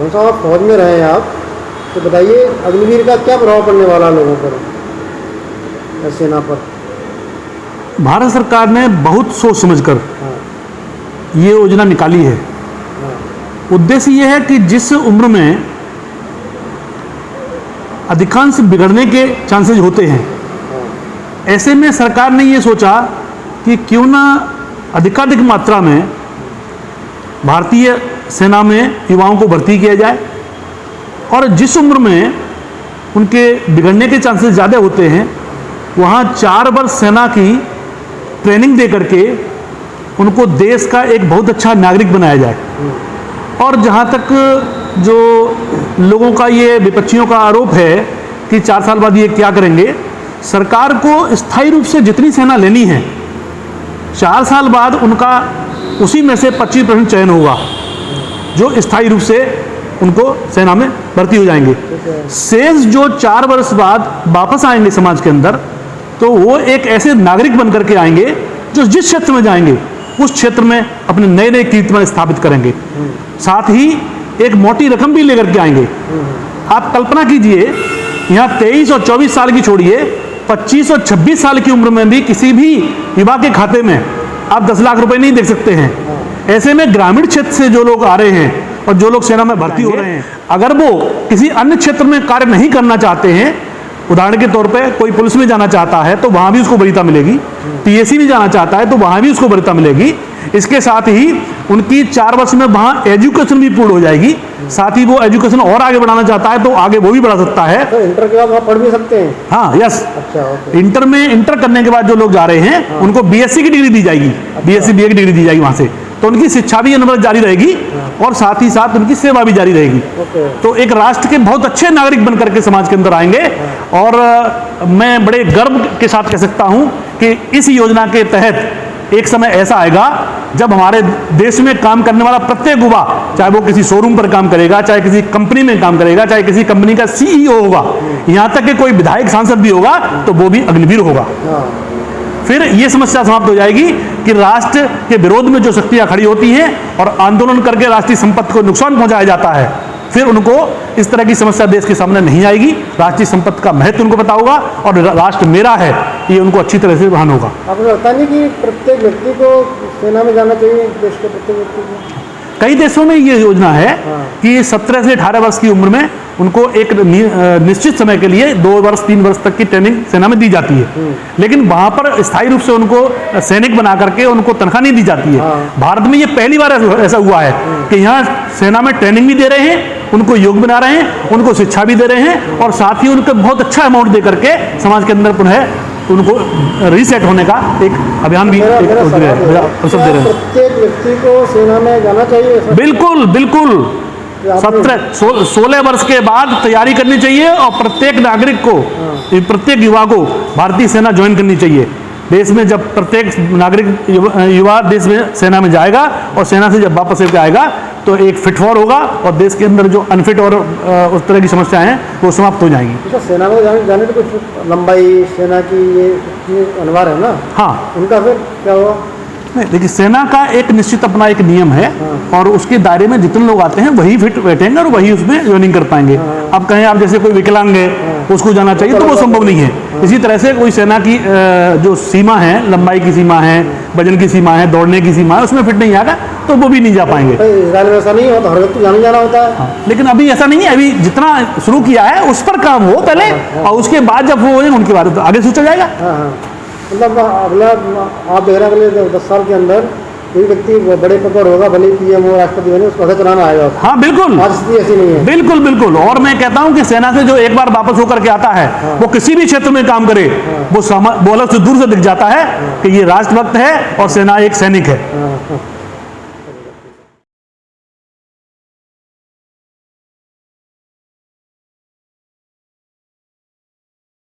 साहब आप फौज में रहे हैं आप, तो बताइए अग्निवीर का क्या प्रभाव पड़ने वाला लोगों पर, सेना पर? भारत सरकार ने बहुत सोच समझकर ये योजना निकाली है। उद्देश्य ये है कि जिस उम्र में अधिकांश बिगड़ने के चांसेस होते हैं, ऐसे में सरकार ने ये सोचा कि क्यों ना अधिकाधिक मात्रा में भारतीय सेना में युवाओं को भर्ती किया जाए, और जिस उम्र में उनके बिगड़ने के चांसेस ज़्यादा होते हैं वहाँ 4 वर्ष सेना की ट्रेनिंग दे करके उनको देश का एक बहुत अच्छा नागरिक बनाया जाए। और जहाँ तक जो लोगों का ये विपक्षियों का आरोप है कि 4 साल बाद ये क्या करेंगे, सरकार को स्थायी रूप से जितनी सेना लेनी है 4 साल बाद उनका उसी में से 25% चयन होगा जो स्थायी रूप से उनको सेना में भर्ती हो जाएंगे। शेष जो 4 वर्ष बाद वापस आएंगे समाज के अंदर, तो वो एक ऐसे नागरिक बन करके आएंगे जो जिस क्षेत्र में जाएंगे उस क्षेत्र में अपने नए नए कीर्तिमान स्थापित करेंगे, साथ ही एक मोटी रकम भी लेकर के आएंगे। आप कल्पना कीजिए, यहाँ 23 और 24 साल की छोड़िए, 25 और 26 साल की उम्र में भी किसी भी युवा के खाते में आप 10 लाख रुपए नहीं देख सकते हैं। ऐसे में ग्रामीण क्षेत्र से जो लोग आ रहे हैं और जो लोग सेना में भर्ती हो रहे हैं, अगर वो किसी अन्य क्षेत्र में कार्य नहीं करना चाहते हैं, उदाहरण के तौर पे कोई पुलिस में जाना चाहता है तो वहां भी उसको वरीयता मिलेगी, पीएससी में जाना चाहता है तो वहां भी उसको वरीयता मिलेगी। इसके साथ ही उनकी 4 वर्ष में वहां एजुकेशन भी पूर्ण हो जाएगी, साथ ही वो एजुकेशन और आगे बढ़ाना चाहता है तो आगे वो भी बढ़ा सकता है। तो इंटर के बाद वहाँ पढ़ भी सकते हैं? हाँ, यस। अच्छा, इंटर करने के बाद जो लोग जा रहे हैं उनको बीएससी की डिग्री दी जाएगी, बीएससी बीए की डिग्री दी जाएगी वहां से, तो उनकी शिक्षा भी अनवरत जारी रहेगी और साथ ही साथ उनकी सेवा भी जारी रहेगी। तो एक राष्ट्र के बहुत अच्छे नागरिक बनकर के समाज के अंदर आएंगे। और मैं बड़े गर्व के साथ कह सकता हूं कि इस योजना के तहत एक समय ऐसा आएगा जब हमारे देश में काम करने वाला प्रत्येक युवा, चाहे वो किसी शोरूम पर काम करेगा, चाहे किसी कंपनी में काम करेगा, चाहे किसी कंपनी का सीईओ होगा, यहां तक कि कोई विधायक सांसद भी होगा तो वो भी अग्निवीर होगा। फिर ये समस्या समाप्त हो जाएगी कि राष्ट्र के विरोध में जो शक्तियां खड़ी होती हैं और आंदोलन करके राष्ट्रीय संपत्ति को नुकसान पहुंचाया जाता है, फिर उनको इस तरह की समस्या देश के सामने नहीं आएगी। राष्ट्रीय संपत्ति का महत्व उनको पता होगा और राष्ट्र मेरा है ये उनको अच्छी तरह से भान होगा। आपको लगता नहीं कि प्रत्येक व्यक्ति को सेना में जाना चाहिए, देश के प्रत्येक व्यक्ति को? कई देशों में ये योजना है कि 17 से 18 वर्ष की उम्र में उनको एक निश्चित समय के लिए 2 वर्ष 3 वर्ष तक की ट्रेनिंग सेना में दी जाती है, लेकिन वहां पर स्थायी रूप से उनको सैनिक बना करके उनको तनख्वाह नहीं दी जाती है। भारत में ये पहली बार ऐसा हुआ है कि यहाँ सेना में ट्रेनिंग भी दे रहे हैं, उनको योग्य बना रहे हैं, उनको शिक्षा भी दे रहे हैं और साथ ही उनको बहुत अच्छा अमाउंट दे करके समाज के अंदर पुनः उनको रीसेट होने का एक अभियान भी अवसर दे रहे हैं। प्रत्येक व्यक्ति को सेना में जाना चाहिए? बिल्कुल बिल्कुल। 16 वर्ष के बाद तैयारी करनी चाहिए और प्रत्येक नागरिक को, प्रत्येक युवा को भारतीय सेना ज्वाइन करनी चाहिए। देश में जब प्रत्येक नागरिक युवा देश में सेना में जाएगा और सेना से जब वापस लेकर आएगा तो एक फिट फॉर होगा और देश के अंदर जो अनफिट और उस तरह की समस्याएं हैं वो समाप्त हो जाएंगी। तो सेना में जाने तो कुछ लंबाई सेना की ये अनिवार्य है ना? हाँ। उनका फिर क्या हुआ? नहीं, देखिए सेना का एक निश्चित अपना एक नियम है और उसके दायरे में जितने लोग आते हैं वही फिट बैठेंगे और वही उसमें ज्वाइनिंग कर पाएंगे। अब कहें आप जैसे कोई विकलांग है उसको जाना चाहिए तो वो संभव नहीं है। इसी तरह से कोई सेना की जो सीमा है, लंबाई की सीमा है, वजन की सीमा है, दौड़ने की सीमा है, उसमें फिट नहीं आएगा तो वो भी नहीं जा पाएंगे। इजराइल में ऐसा नहीं होता, हर व्यक्ति जाना होता है। लेकिन अभी ऐसा नहीं है, अभी जितना शुरू किया है उस पर काम हो पहले और उसके बाद जब वो उनके बारे में आगे सोचा जाएगा। मतलब अगला आप देख रहे हैं अगले 10 साल के अंदर कोई व्यक्ति बड़े पद पर होगा, भले पीएम हो, राष्ट्रपति बने, उसको चलाना आएगा। हाँ बिल्कुल, आज स्थिति ऐसी नहीं है। बिल्कुल बिल्कुल। और मैं कहता हूं कि सेना से जो एक बार वापस होकर के आता है वो किसी भी क्षेत्र में काम करे वो अलग से दूर से दिख जाता है कि ये राष्ट्रभक्त है और सेना एक सैनिक है।